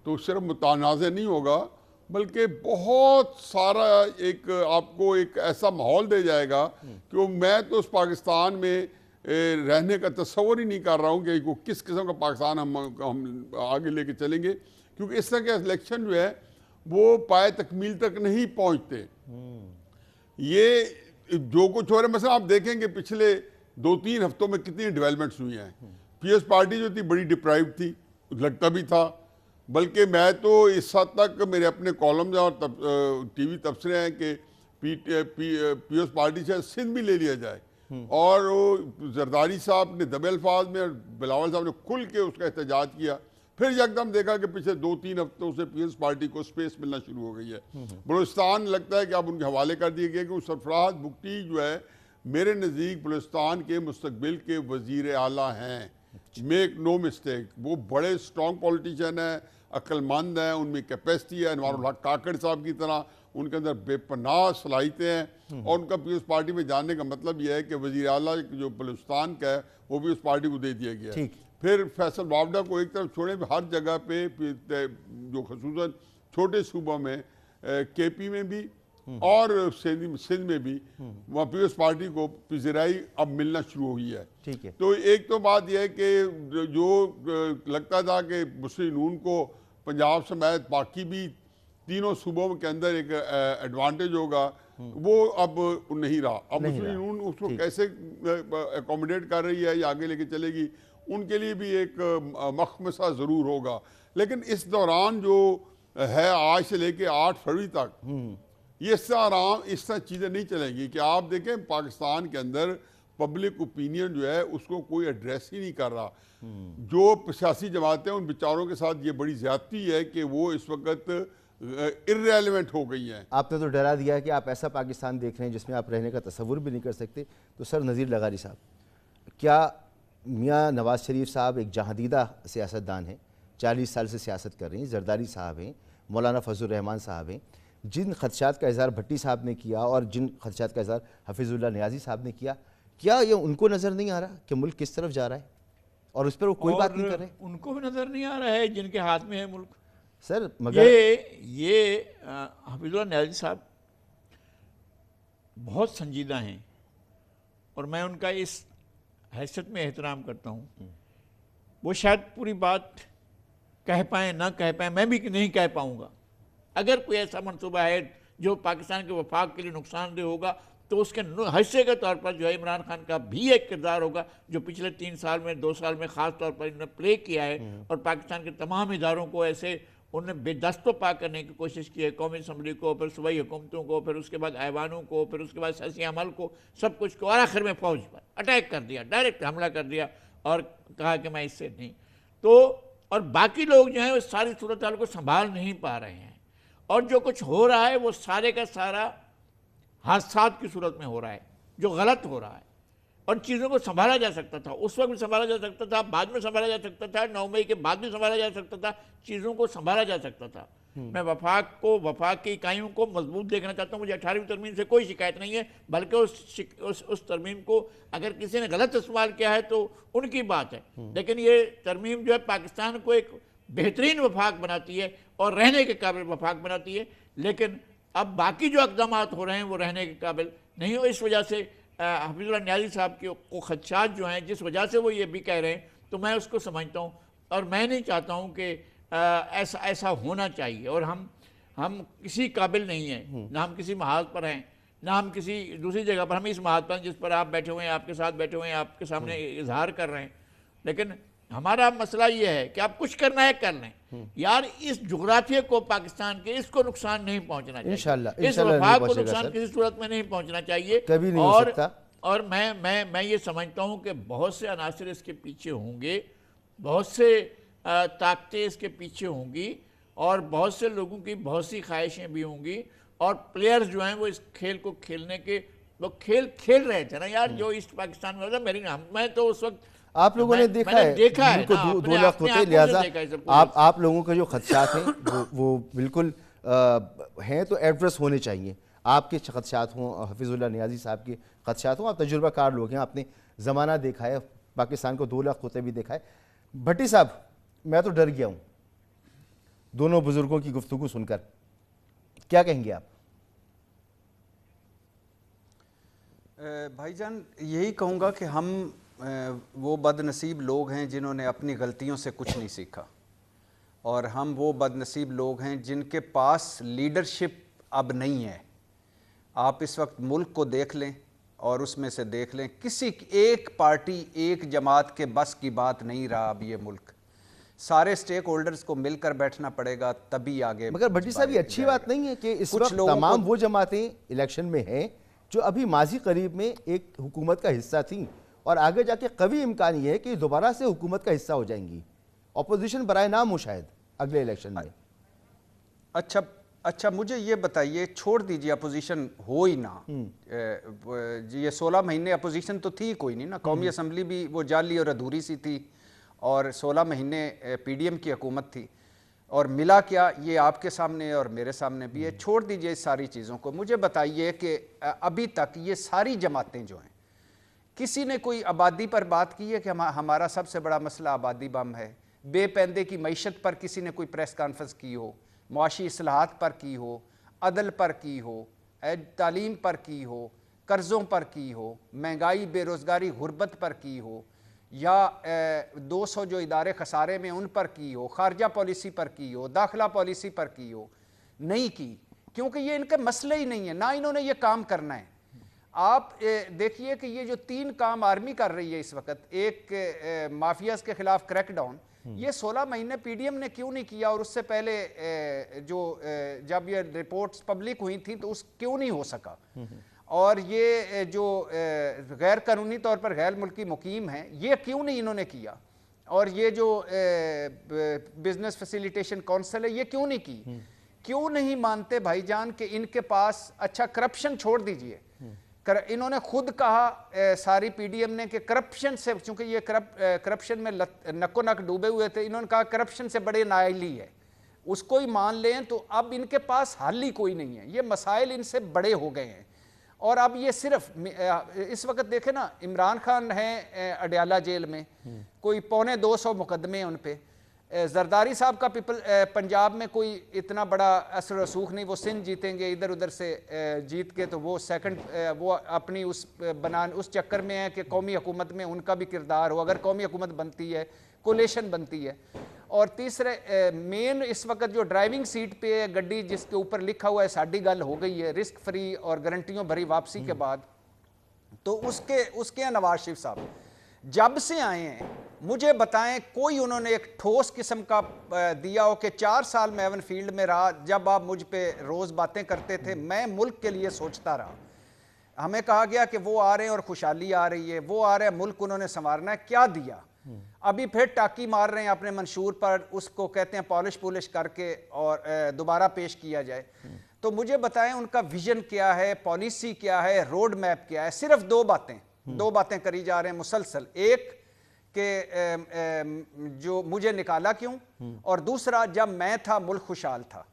तो सिर्फ मुतनाज़ नहीं होगा, बल्कि बहुत सारा एक आपको एक ऐसा माहौल दे जाएगा कि मैं तो उस पाकिस्तान में रहने का तस्वर ही नहीं कर रहा हूँ कि वो किस किस्म का पाकिस्तान हम आगे लेके चलेंगे, क्योंकि इस तरह के इलेक्शन जो है वो पाए तकमील तक नहीं पहुँचते। ये जो कुछ हो रहा है, मसला आप देखेंगे पिछले 2-3 हफ्तों में कितनी डेवलपमेंट्स हुई हैं। पीएस पार्टी जो थी बड़ी डिप्राइव थी, लगता भी था, बल्कि मैं तो इस हद तक मेरे अपने कॉलम्स और टीवी तबसरे हैं कि पीएस पार्टी से सिंध भी ले लिया जाए, और वो जरदारी साहब ने दबे अल्फाज में और बिलावल साहब ने खुल के उसका एहतजाज किया। फिर एकदम देखा कि पिछले 2-3 हफ्तों से पीएस पार्टी को स्पेस मिलना शुरू हो गई है। बलूचिस्तान लगता है कि अब उनके हवाले कर दिए गए कि सरफराज भुट्टी जो है मेरे नज़दीक बलूचिस्तान के मुस्तकबिल के वज़ीर आला हैं, मेक नो मिस्टेक। वो बड़े स्ट्रॉन्ग पॉलिटिशियन हैं, अक्लमंद हैं, उनमें कैपेसिटी है, अनवारुल हक काकड़ साहब की तरह उनके अंदर बेपनाह सलाहियतें हैं, और उनका पीएस पार्टी में जाने का मतलब यह है कि वज़ीर आला जो बलूचिस्तान का है वो भी उस पार्टी को दे दिया गया है। फिर फैसल वावडा को एक तरफ छोड़े, हर जगह पे जो खसूसन छोटे सूबों में केपी में भी और सिंध में भी वहाँ पीएस पार्टी को पिजराई अब मिलना शुरू हुई है। ठीक है। तो एक तो बात यह है कि जो लगता था कि मुस्लिम नून को पंजाब समेत बाकी भी तीनों सूबों के अंदर एक एडवांटेज होगा, वो अब नहीं रहा। अब मुस्लिम नून उसको कैसे एकोमोडेट कर रही है या आगे लेके चलेगी, उनके लिए भी एक मखमसा ज़रूर होगा। लेकिन इस दौरान जो है आज से लेके 8 फरवरी तक ये इस तरह चीज़ें नहीं चलेंगी कि आप देखें पाकिस्तान के अंदर पब्लिक ओपिनियन जो है उसको कोई एड्रेस ही नहीं कर रहा। जो सियासी जमातें उन बेचारों के साथ ये बड़ी ज़्यादती है कि वो इस वक्त इर्रेलेवेंट हो गई हैं। आपने तो डरा दिया है कि आप ऐसा पाकिस्तान देख रहे हैं जिसमें आप रहने का तस्वुर भी नहीं कर सकते। तो सर नज़ीर लगारी साहब, क्या मियाँ नवाज़ शरीफ साहब एक जहादीदा सियासतदान हैं, 40 साल से सियासत कर रही हैं, जरदारी साहब हैं, मौलाना फजल रहमान साहब हैं, जिन खदशात का इज़हार भट्टी साहब ने किया और जिन खदशात का इज़हार हफीज़ुल्लाह नियाज़ी साहब ने किया, क्या ये उनको नज़र नहीं आ रहा कि मुल्क किस तरफ जा रहा है और उस पर वो कोई बात नहीं कर रहे? उनको भी नज़र नहीं आ रहा है जिनके हाथ में है मुल्क सर। मगर ये हफीज़ुल्लाह नियाज़ी साहब बहुत संजीदा हैं और मैं उनका इस हैसियत में एहतराम करता हूँ। वो शायद पूरी बात कह पाएँ ना कह पाएँ, मैं भी नहीं कह पाऊँगा। अगर कोई ऐसा मनसूबा है जो पाकिस्तान के वफाक के लिए नुकसानदेह होगा तो उसके हिस्से के तौर पर जो है इमरान खान का भी एक किरदार होगा, जो पिछले 3 साल में 2 साल में ख़ास तौर पर इन्होंने प्ले किया है और पाकिस्तान के तमाम इदारों को ऐसे उन्होंने बेदस्तो पा करने की कोशिश की है। कौमी असम्बली को, फिर सूबाई हुकूमतों को, फिर उसके बाद ऐवानों को, फिर उसके बाद सियासी अमल को, सब कुछ को, और आखिर में फ़ौज पर अटैक कर दिया, डायरेक्ट हमला कर दिया और कहा कि मैं इससे नहीं। तो और बाकी लोग जो हैं वो सारी सूरत हाल को संभाल नहीं पा रहे हैं, और जो कुछ हो रहा है वो सारे का सारा हादसात की सूरत में हो रहा है, जो गलत हो रहा है। और चीज़ों को संभाला जा सकता था, उस वक्त भी संभाला जा सकता था, बाद में संभाला जा सकता था, 9 मई के बाद भी संभाला जा सकता था, चीज़ों को संभाला जा सकता था। मैं वफाक की इकाइयों को मजबूत देखना चाहता हूँ। मुझे 18वीं तरमीम से कोई शिकायत नहीं है, बल्कि उस तरमीम को अगर किसी ने गलत इस्तेमाल किया है तो उनकी बात है, लेकिन ये तरमीम जो है पाकिस्तान को एक बेहतरीन वफाक बनाती है और रहने के काबिल वफाक बनाती है। लेकिन अब बाकी जो इक़दाम हो रहे हैं वो रहने के काबिल नहीं हो। इस वजह से हफीजुल्लाह नियाज़ी साहब को खदशात जो हैं, जिस वजह से वो ये भी कह रहे हैं, तो मैं उसको समझता हूँ और मैं नहीं चाहता हूँ कि ऐसा होना चाहिए। और हम किसी काबिल नहीं हैं, ना हम किसी महाज पर हैं, ना हम किसी दूसरी जगह पर। हम इस महाज पर जिस पर आप बैठे हुए हैं, आपके साथ बैठे हुए हैं, आपके सामने इजहार कर रहे हैं, लेकिन हमारा मसला ये है कि आप कुछ करना है कर लें यार। इस जुग्राफिया को, पाकिस्तान के, इसको नुकसान नहीं पहुंचना चाहिए, इस वफाक को नुकसान किसी सूरत में नहीं पहुंचना चाहिए। कभी नहीं हो सकता। और मैं ये समझता हूं कि बहुत से अनासर इसके पीछे होंगे, बहुत से ताकतें इसके पीछे होंगी और बहुत से लोगों की बहुत सी ख्वाहिशें भी होंगी। और प्लेयर्स जो हैं वो इस खेल को खेलने के वो खेल रहे थे ना यार, जो ईस्ट पाकिस्तान में होता। मैं तो उस वक्त आप लोगों ने देखा है बिल्कुल 2 लाख होते, लिहाजा आप लोगों के जो खदशात हैं वो बिल्कुल हैं तो एड्रेस होने चाहिए। आपके खदशात हों, हफीजुल्लाह नियाज़ी साहब के खदशात हों, आप तजुर्बाकार लोग हैं, आपने ज़माना देखा है, पाकिस्तान को 2 लाख होते भी देखा है। भट्टी साहब, मैं तो डर गया हूँ दोनों बुजुर्गों की गुफ्तगू सुनकर, क्या कहेंगे आप? भाईजान, यही कहूँगा कि हम वो बदनसीब लोग हैं जिन्होंने अपनी गलतियों से कुछ नहीं सीखा, और हम वो बदनसीब लोग हैं जिनके पास लीडरशिप अब नहीं है। आप इस वक्त मुल्क को देख लें और उसमें से देख लें, किसी एक पार्टी, एक जमात के बस की बात नहीं रहा अब ये मुल्क। सारे स्टेक होल्डर्स को मिलकर बैठना पड़ेगा तभी आगे। मगर भट्टी साहब, ये अच्छी बात नहीं है कि इस वक्त तमाम वो जमातें इलेक्शन में हैं जो अभी माजी करीब में एक हुकूमत का हिस्सा थी और आगे जाके कभी इम्कान ये है कि दोबारा से हुकूमत का हिस्सा हो जाएंगी। अपोजिशन बराए नाम हो शायद अगले इलेक्शन में। अच्छा, मुझे ये बताइए, छोड़ दीजिए अपोजिशन हो ही ना, ये 16 महीने अपोजिशन तो थी कोई नहीं ना। कौमी असम्बली भी वो जाली और अधूरी सी थी और 16 महीने पीडीएम की हुकूमत थी, और मिला क्या ये आपके सामने और मेरे सामने भी है। छोड़ दीजिए इस सारी चीज़ों को, मुझे बताइए कि अभी तक ये सारी जमातें जो हैं, किसी ने कोई आबादी पर बात की है कि हमारा सबसे बड़ा मसला आबादी बम है? बेपैंदे की मईशत पर किसी ने कोई प्रेस कॉन्फ्रेंस की हो? मुआशी इस्लाहात पर की हो? अदल पर की हो? तालीम पर की हो? कर्ज़ों पर की हो? महंगाई, बेरोज़गारी, गुर्बत पर की हो? या 200 जो इदारे खसारे में उन पर की हो? खारजा पॉलिसी पर की हो? दाखिला पॉलिसी पर की हो? नहीं की, क्योंकि ये इनके मसले ही नहीं है, ना इन्होंने ये काम करना है। आप देखिए कि ये जो 3 काम आर्मी कर रही है इस वक्त, एक माफियाज के खिलाफ क्रैकडाउन, ये 16 महीने पीडीएम ने क्यों नहीं किया? और उससे पहले जब ये रिपोर्ट्स पब्लिक हुई थी तो उस क्यों नहीं हो सका? और ये जो गैर कानूनी तौर पर गैर मुल्की मुकीम हैं, ये क्यों नहीं इन्होंने किया? और ये जो बिजनेस फैसिलिटेशन काउंसिल है, ये क्यों नहीं की? क्यों नहीं मानते भाईजान कि इनके पास, अच्छा करप्शन छोड़ दीजिए, इन्होंने खुद कहा सारी पीडीएम ने कि करप्शन से, चूंकि ये करप्शन में नक्को नक डूबे हुए थे, इन्होंने कहा करप्शन से बड़े नाअहली है। उसको ही मान लें तो अब इनके पास हल ही कोई नहीं है, ये मसाइल इनसे बड़े हो गए हैं। और अब ये सिर्फ इस वक्त देखें ना, इमरान खान हैं अडयाला जेल में, कोई 225 मुकदमे हैं उन पे। जरदारी साहब का पंजाब में कोई इतना बड़ा असर रसूख नहीं, वो सिंध जीतेंगे इधर उधर से जीत के, तो वो सेकंड वो अपनी उस चक्कर में है कि कौमी हुकूमत में उनका भी किरदार हो, अगर कौमी हुकूमत बनती है, कोलेशन बनती है। और तीसरे मेन इस वक्त जो ड्राइविंग सीट पे है गड्डी, जिसके ऊपर लिखा हुआ है साड़ी गल हो गई है रिस्क फ्री और गारंटियों भरी वापसी के बाद, तो उसके नवाज शरीफ साहब जब से आए हैं, मुझे बताएं कोई उन्होंने एक ठोस किस्म का दिया हो कि 4 साल में एवन फील्ड में रहा, जब आप मुझ पे रोज़ बातें करते थे, मैं मुल्क के लिए सोचता रहा। हमें कहा गया कि वो आ रहे हैं और खुशहाली आ रही है, वो आ रहे हैं, मुल्क उन्होंने संवारना है, क्या दिया? अभी फिर टाकी मार रहे हैं अपने मंशूर पर, उसको कहते हैं पॉलिश पुलिश करके और दोबारा पेश किया जाए। तो मुझे बताएं उनका विजन क्या है, पॉलिसी क्या है, रोड मैप क्या है? सिर्फ 2 बातें करी जा रहे हैं मुसलसल। एक कि जो मुझे निकाला क्यों, और दूसरा जब मैं था मुल्क खुशहाल था।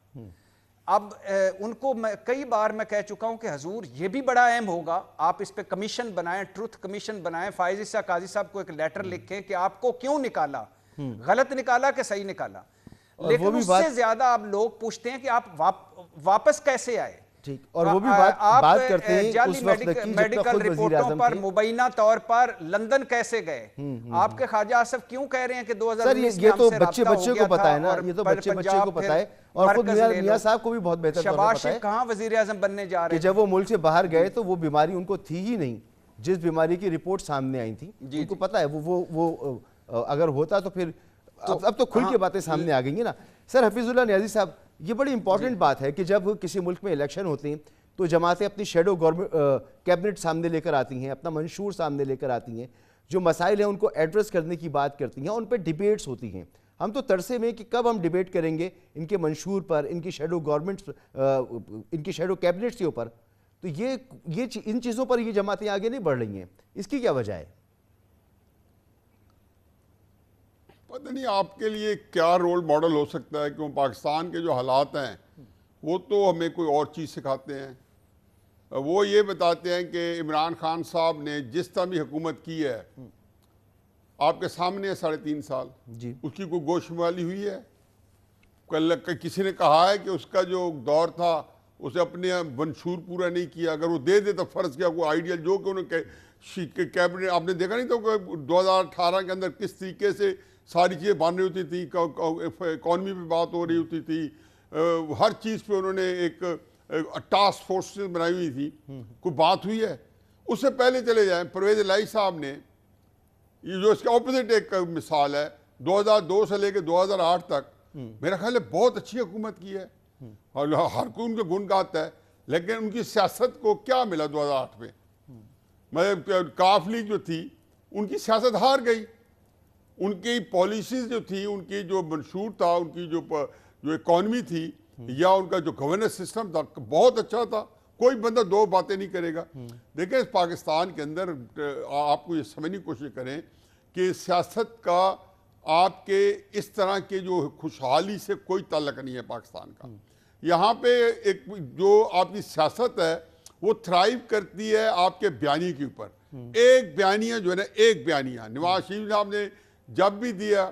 अब उनको कई बार मैं कह चुका हूं कि हजूर ये भी बड़ा अहम होगा, आप इस पे कमीशन बनाएं, ट्रुथ कमीशन बनाएं, फायज ईसा काजी साहब को एक लेटर लिखें कि आपको क्यों निकाला, गलत निकाला कि सही निकाला। लेकिन उससे ज्यादा अब लोग पूछते हैं कि आप वापस कैसे आए। ठीक, और वो भी बात करते हैं जाली मेडिकल रिपोर्टों पर मुबैना तौर पर लंदन कैसे गए। आपके ख्वाजा आसिफ क्यों कह रहे हैं कि 2019 ये तो बच्चे को पता है ना, ये तो बच्चे को पता है, और खुद मियां साहब को भी बहुत बेहतर तौर पर पता है कहां वजीर आजम बनने जा रहे हैं। जब वो मुल्क से बाहर गए तो वो बीमारी उनको थी ही नहीं, जिस बीमारी की रिपोर्ट सामने आई थी उनको पता है। वो अगर होता तो फिर अब तो खुल के बातें सामने आ गई ना। सर हफीजुल्लाह नियाज़ी साहब, ये बड़ी इंपॉर्टेंट बात है कि जब किसी मुल्क में इलेक्शन होते हैं तो जमातें अपनी शेडो गवर्नमेंट कैबिनेट सामने लेकर आती हैं, अपना मंशूर सामने लेकर आती हैं, जो मसाइल हैं उनको एड्रेस करने की बात करती हैं, उन पर डिबेट्स होती हैं। हम तो तरसे में कि कब हम डिबेट करेंगे इनके मंशूर पर, इनकी शेडो गवर्नमेंट्स, इनकी शेडो कैबिनेट्स के ऊपर। तो ये इन चीज़ों पर ये जमातें आगे नहीं बढ़ रही हैं, इसकी क्या वजह है? पता नहीं आपके लिए क्या रोल मॉडल हो सकता है, क्यों पाकिस्तान के जो हालात हैं वो तो हमें कोई और चीज़ सिखाते हैं। वो ये बताते हैं कि इमरान खान साहब ने जिस तरह भी हुकूमत की है, आपके सामने है 3.5 साल जी, उसकी कोई गोशमाली हुई है? कल किसी ने कहा है कि उसका जो दौर था उसे अपने मंशूर पूरा नहीं किया, अगर वो दे तो फ़र्ज़ किया कोई आइडियल जो कि उन्होंने कैबिनेट, आपने देखा नहीं तो 2018 के अंदर किस तरीके से सारी चीज़ें बन रही होती थी, इकॉनमी पे बात हो रही होती थी, हर चीज़ पे उन्होंने एक टास्क फोर्स बनाई हुई थी। कोई बात हुई है? उससे पहले चले जाएं, परवेज़ इलाही साहब ने, ये जो इसके ऑपोजिट एक मिसाल है, 2002 से लेकर 2008 तक मेरा ख्याल है बहुत अच्छी हुकूमत की है और हर कोई उनके गुण गाता है, लेकिन उनकी सियासत को क्या मिला 2008 में? मतलब काफ लीग जो थी उनकी सियासत हार गई, उनकी पॉलिसीज जो थी, उनकी जो मंशूर था, उनकी जो इकॉनमी थी या उनका जो गवर्नेंस सिस्टम था बहुत अच्छा था। कोई बंदा दो बातें नहीं करेगा। देखिए इस पाकिस्तान के अंदर आपको ये समझने की कोशिश करें कि सियासत का आपके इस तरह के जो खुशहाली से कोई ताल्लुक नहीं है पाकिस्तान का। यहाँ पे एक जो आपकी सियासत है वो थ्राइव करती है आपके बयानी के ऊपर। एक बयानिया जो है ना, एक बयानिया नवाज शरीफ साहब ने जब भी दिया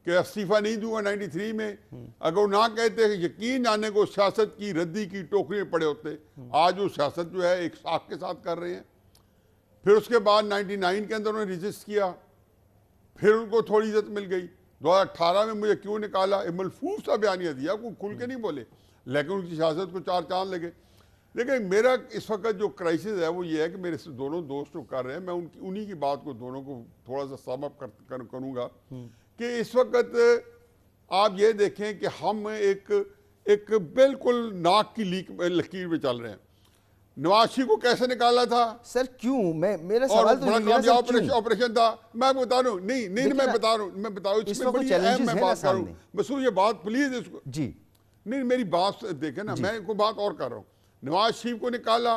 कि इस्तीफा नहीं दूंगा 93 में, अगर वो ना कहते यकीन जाने को सियासत की रद्दी की टोकरी में पड़े होते। आज वो सियासत जो है एक साख के साथ कर रहे हैं। फिर उसके बाद 99 के अंदर उन्होंने रजिस्ट किया, फिर उनको थोड़ी इज्जत मिल गई। 2018 में मुझे क्यों निकाला, मलफूफ सा बयानिया दिया, कोई खुल के नहीं बोले, लेकिन उनकी सियासत को 4 चांद लगे। लेकिन मेरा इस वक्त जो क्राइसिस है वो ये है कि मेरे से दोनों दोस्त जो कर रहे हैं, मैं उन्हीं की बात को दोनों को थोड़ा सा सम अप करूँगा कि इस वक्त आप ये देखें कि हम एक बिल्कुल नाक की लकीर में चल रहे हैं। नवाज शरीफ को कैसे निकाला था सर? क्यों? मेरा सवाल तो ऑपरेशन था। मैं बता रहा हूँ, नहीं मैं बता रहा हूँ इसमें बड़ी अहम मैं बात कर रहा हूँ। मसूद ये बात प्लीज इसको जी, नहीं मेरी बात देखे ना, मैं कोई बात और कर रहा हूँ। नवाज शरीफ को निकाला,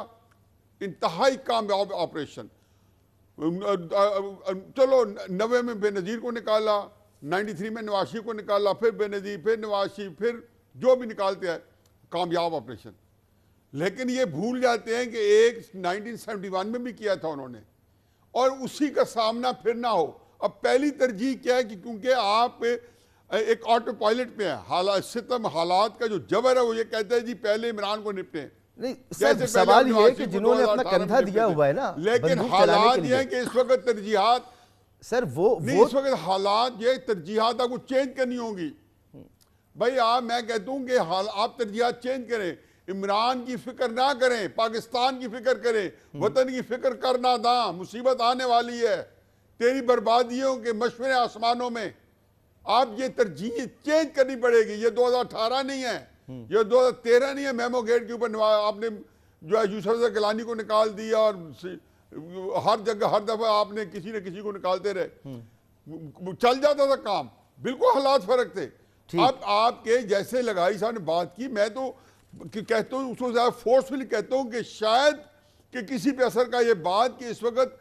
इंतहाई कामयाब ऑपरेशन। चलो 90 में बेनज़ीर को निकाला, 93 में नवाज शरीफ को निकाला, फिर बेनज़ीर, फिर नवाज शरीफ, फिर जो भी निकालते हैं, कामयाब ऑपरेशन। लेकिन ये भूल जाते हैं कि एक 1971 में भी किया था उन्होंने, और उसी का सामना फिर ना हो। अब पहली तरजीह क्या है कि क्योंकि आप एक ऑटो पायलट पे है, हालात का जो जबर है वो ये कहते हैं जी पहले इमरान को निपटे। नहीं सर, सवाल ये है कि जिन्होंने अपना कंधा दिया हुआ है ना, लेकिन हालात ये है कि इस वक्त तरजीहात सर वो इस वक्त हालात ये तरजीहात आपको चेंज करनी होगी भाई। मैं कहता हूँ कि आप तरजीहात चेंज करें, इमरान की फिक्र ना करें, पाकिस्तान की फिक्र करें, वतन की फिक्र करना दा, मुसीबत आने वाली है, तेरी बर्बादियों के मशवरे आसमानों में। आप ये तरजीह चेंज करनी पड़ेगी। ये 2018 नहीं है, ये 2013 नहीं है। मेमो गेट के ऊपर आपने जो है यूसुफ गिलानी को निकाल दिया और हर जगह हर दफा आपने किसी न किसी को निकालते रहे, चल जाता था काम, बिल्कुल हालात फर्क थे। अब आपके जैसे लगाई साहब ने बात की, मैं तो कहता हूँ उसको ज्यादा फोर्सफुली कहता हूँ कि शायद कि किसी पे असर का ये बात कि इस वक्त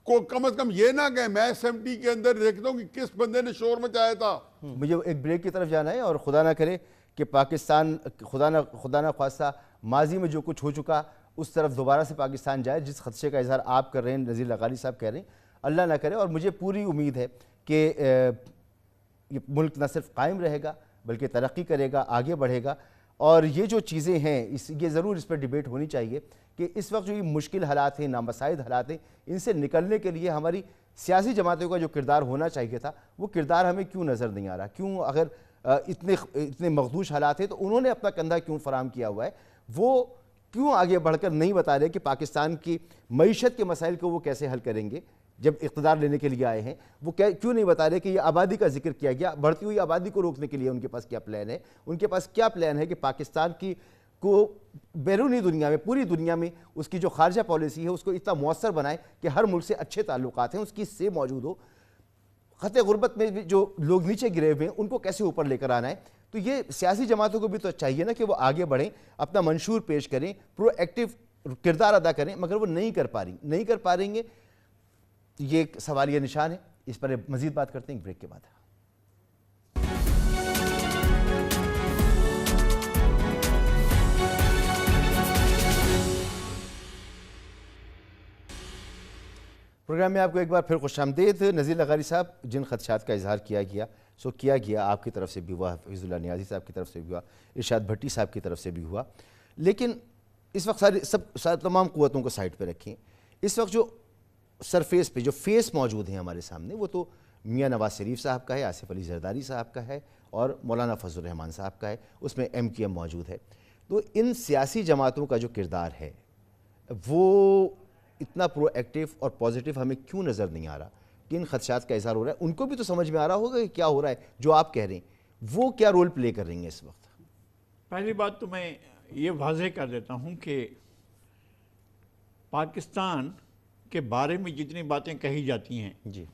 को कम से कम ये ना कहें। मैं असेंबली के अंदर देखता हूँ कि किस बंदे ने शोर मचाया था। मुझे एक ब्रेक की तरफ जाना है और खुदा ना करे कि पाकिस्तान खुदा न ख्वास्ता माजी में जो कुछ हो चुका उस तरफ दोबारा से पाकिस्तान जाए, जिस खदशे का इजहार आप कर रहे हैं, नज़ीर लगारी साहब कह रहे हैं, अल्लाह ना करे। और मुझे पूरी उम्मीद है कि ये मुल्क न सिर्फ कायम रहेगा बल्कि तरक्की करेगा, आगे बढ़ेगा। और ये जो चीज़ें हैं ये ज़रूर इस पर डिबेट होनी चाहिए कि इस वक्त जो ये मुश्किल हालात हैं, नामसाइद हालात हैं, इनसे निकलने के लिए हमारी सियासी जमातों का जो किरदार होना चाहिए था वो किरदार हमें क्यों नज़र नहीं आ रहा। क्यों, अगर इतने मखदूश हालात हैं तो उन्होंने अपना कंधा क्यों फराम किया हुआ है, वो क्यों आगे बढ़कर नहीं बता रहे कि पाकिस्तान की मईशत के मसाइल को वो कैसे हल करेंगे। जब इक़्तिदार लेने के लिए आए हैं वो क्यों नहीं बता रहे कि ये आबादी का जिक्र किया गया, बढ़ती हुई आबादी को रोकने के लिए उनके पास क्या प्लान है, उनके पास क्या प्लान है कि पाकिस्तान को बैरूनी दुनिया में, पूरी दुनिया में उसकी जो खारजा पॉलिसी है उसको इतना मौसर बनाए कि हर मुल्क से अच्छे ताल्लुकात हैं उसकी से मौजूद हो। ख़त गुरबत में भी जो लोग नीचे गिरे हुए हैं उनको कैसे ऊपर लेकर आना है। तो ये सियासी जमातों को भी तो चाहिए ना कि वो आगे बढ़ें, अपना मंशूर पेश करें, प्रोएक्टिव किरदार अदा करें, मगर वो नहीं कर पा रही ये एक सवालिया निशान है। इस पर मजीद बात करते हैं ब्रेक के बाद। प्रोग्राम में आपको एक बार फिर खुशामदीद। नज़ीर लगारी साहब, जिन खदशात का इजहार किया गया आपकी तरफ से भी हुआ, हफीजुल्लाह नियाज़ी साहब की तरफ से भी हुआ, इरशाद भट्टी साहब की तरफ से भी हुआ, लेकिन इस वक्त तमाम क़ुव्वतों को साइड पर रखें। इस वक्त जो सरफेस पे जो फेस मौजूद हैं हमारे सामने वो तो मियाँ नवाज शरीफ साहब का है, आसिफ अली जरदारी साहब का है और मौलाना फजल रहमान साहब का है, उसमें MQM मौजूद है। तो इन सियासी जमातों का जो किरदार है वो इतना प्रोएक्टिव और पॉजिटिव हमें क्यों नज़र नहीं आ रहा कि इन खदशात का इजहार हो रहा है। उनको भी तो समझ में आ रहा होगा कि क्या हो रहा है, जो आप कह रहे हैं वो क्या रोल प्ले कर रही हैं इस वक्त। पहली बात तो मैं ये वाज़ेह कर देता हूँ कि पाकिस्तान के बारे में जितनी बातें कही जाती हैं जी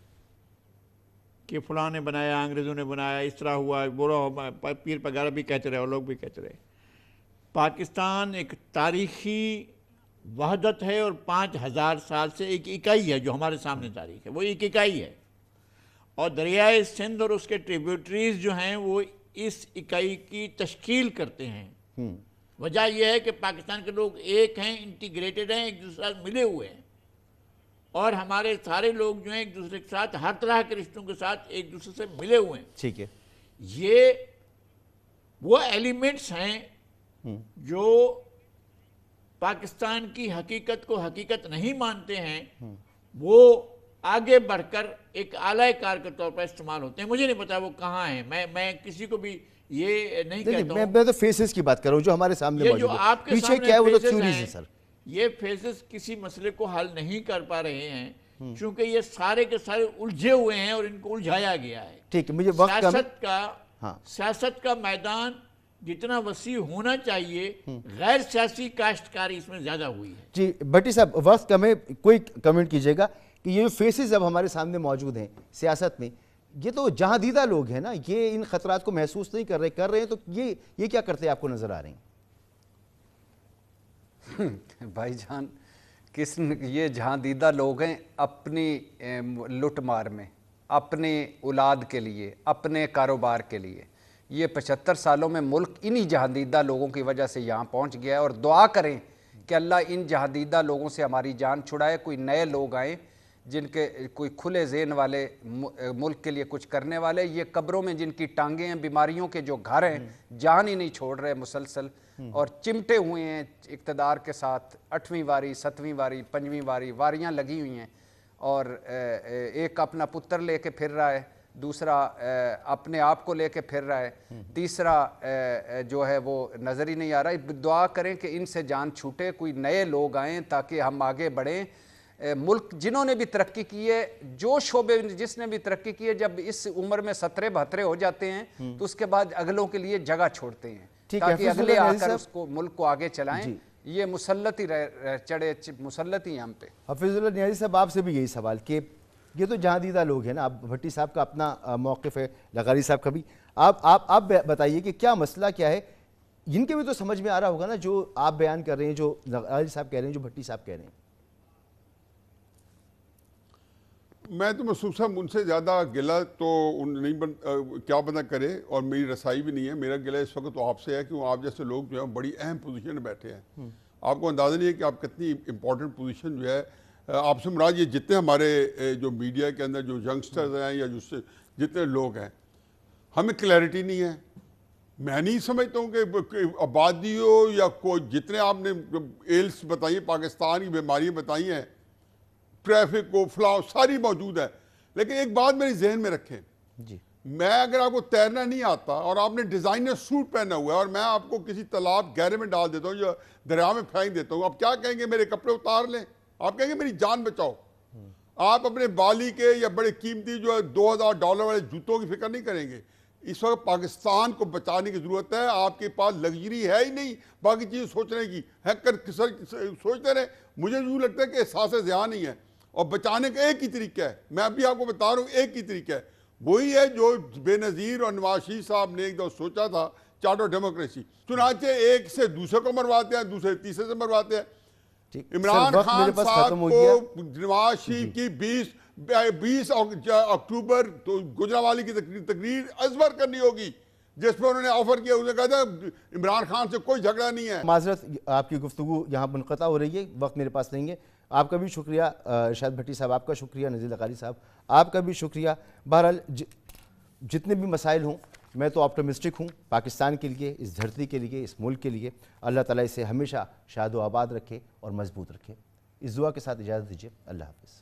कि फ़लाँ ने बनाया, अंग्रेज़ों ने बनाया, इस तरह हुआ, बुरा, पीर पगारा भी कहते रहे और लोग भी कहते रहे। पाकिस्तान एक तारीख़ी वहदत है और 5000 साल से एक इकाई है जो हमारे सामने तारीख है, वो एक इकाई है। और दरियाए सिंध और उसके ट्रिब्यूटरीज़ जो हैं वो इस इकाई की तश्कील करते हैं। वजह यह है कि पाकिस्तान के लोग एक हैं, इंटीग्रेटेड हैं, एक दूसरे से मिले हुए हैं और हमारे सारे लोग जो हैं एक दूसरे के साथ हर तरह के रिश्तों के साथ एक दूसरे से मिले हुए हैं। ठीक है, ये वो एलिमेंट्स हैं जो पाकिस्तान की हकीकत को हकीकत नहीं मानते हैं, वो आगे बढ़कर एक आला कार के तौर पर इस्तेमाल होते हैं। मुझे नहीं पता वो कहाँ हैं, मैं किसी को भी ये नहीं कहता हूँ। मैं तो फेसेस की बात कर रहा हूँ जो हमारे सामने मौजूद है। आपके पीछे क्या है वो तो थ्योरीज है सर। ये फेसेस किसी मसले को हल नहीं कर पा रहे हैं क्योंकि ये सारे के सारे उलझे हुए हैं और इनको उलझाया गया है। ठीक है, मुझे वक्त सियासत का मैदान जितना वसी होना चाहिए, गैर सियासी काश्तकारी इसमें ज्यादा हुई है। जी भट्टी साहब, वक्त कम है, कोई कमेंट कीजिएगा कि ये फेसेस अब हमारे सामने मौजूद हैं सियासत में, ये तो जहां दीदा लोग हैं ना, ये इन खतरात को महसूस नहीं कर रहे हैं, तो ये क्या करते हैं आपको नजर आ रहे हैं? भाईजान, ये जहां दीदा लोग हैं अपनी लुट मार में, अपने औलाद के लिए, अपने कारोबार के लिए, ये 75 सालों में मुल्क इन्हीं जहादीदा लोगों की वजह से यहाँ पहुँच गया है। और दुआ करें कि अल्लाह इन जहादीदा लोगों से हमारी जान छुड़ाए, कोई नए लोग आए जिनके कोई खुले ज़हन वाले, मुल्क के लिए कुछ करने वाले। ये कब्रों में जिनकी टांगें हैं, बीमारियों के जो घर हैं, जान ही नहीं छोड़ रहे मुसलसल और चिमटे हुए हैं इक़्तिदार के साथ। 8वीं वारी, 7वीं वारी, 5वीं वारियाँ लगी हुई हैं और एक अपना पुत्र लेके फिर रहा है, दूसरा अपने आप को लेके फिर रहा है, तीसरा जो है वो नज़र ही नहीं आ रहा है। दुआ करें कि इनसे जान छूटे, कोई नए लोग आएँ ताकि हम आगे बढ़ें। मुल्क जिन्होंने भी तरक्की की है, जो शोबे जिसने भी तरक्की की है, जब इस उम्र में 17-72 हो जाते हैं तो उसके बाद अगलों के लिए जगह छोड़ते हैं ताकि अगले आकर उसको मुल्क को आगे चलाएं। ये मुसल्लत ही मुसल्लत ही हम पे। हफीजुल्लाह नियाज़ी साहब, आपसे भी यही सवाल कि ये तो जहादीदा लोग हैं ना, आप भट्टी साहब का अपना मौक़िफ़ है, लगारी साहब का भी, आप बताइए कि क्या मसला क्या है। इनके भी तो समझ में आ रहा होगा ना जो आप बयान कर रहे हैं, जो लगारी साहब कह रहे हैं, जो भट्टी साहब कह रहे हैं। मैं तो मसूद साहब उनसे ज़्यादा गिला तो उन नहीं क्या बंदा करे, और मेरी रसाई भी नहीं है। मेरा गिला इस वक्त तो आपसे है कि आप जैसे लोग जो है बड़ी अहम पोजीशन में बैठे हैं। आपको अंदाज़ा नहीं है कि आप कितनी इंपॉर्टेंट पोजीशन जो है, आपसे मुराद ये जितने हमारे जो मीडिया के अंदर जो यंगस्टर्स हैं या जिससे जितने लोग हैं, हमें क्लैरिटी नहीं है। मैं नहीं समझता हूँ कि आबादी हो या कोई, जितने आपने एल्स बताइए, पाकिस्तान की बीमारियाँ बताई हैं, ट्रैफिक को फ्लाव सारी मौजूद है। लेकिन एक बात मेरे जहन में रखें जी, मैं अगर आपको तैरना नहीं आता और आपने डिज़ाइनर सूट पहना हुआ है और मैं आपको किसी तालाब गहरे में डाल देता हूँ या दरिया में फेंक देता हूँ, आप क्या कहेंगे? मेरे कपड़े उतार लें? आप कहेंगे मेरी जान बचाओ? आप अपने बाली के या बड़े कीमती जो है $2000 वाले जूतों की फिक्र नहीं करेंगे? इस वक्त पाकिस्तान को बचाने की ज़रूरत है। आपके पास लग्जरी है ही नहीं बाकी चीज़ सोचने की, हैकर सोचते रहे। मुझे यूँ लगता है कि एहसास ज़ियान नहीं है, और बचाने का एक ही तरीका है, मैं अभी आपको बता रहा हूँ, एक ही तरीका है, वही है जो बेनज़ीर और नवाज शरीफ साहब ने एक दो सोचा था, चार्ट ऑफ डेमोक्रेसी। चुनाचे एक से दूसरे को मरवाते हैं, दूसरे तीसरे से मरवाते हैं। इमरान खान साहब को नवाज शरीफ की 20 अक्टूबर तो गुजरावाली की तकरीर अजबर करनी होगी, जिसमें उन्होंने ऑफर किया। उन्होंने कहा था इमरान खान से कोई झगड़ा नहीं है। माजरत, आपकी गुफ्तगू यहाँ मुनक़ता हो रही है, वक्त मेरे पास नहीं है। आपका भी शुक्रिया इरशाद भट्टी साहब, आपका शुक्रिया नज़ीर लग़ारी साहब, आपका भी शुक्रिया। बहरहाल जितने भी मसाइल हों, मैं तो ऑप्टिमिस्टिक हूँ पाकिस्तान के लिए, इस धरती के लिए, इस मुल्क के लिए। अल्लाह ताला इसे हमेशा शाद व आबाद रखे और मजबूत रखे। इस दुआ के साथ इजाज़त दीजिए। अल्लाह हाफ़िज़।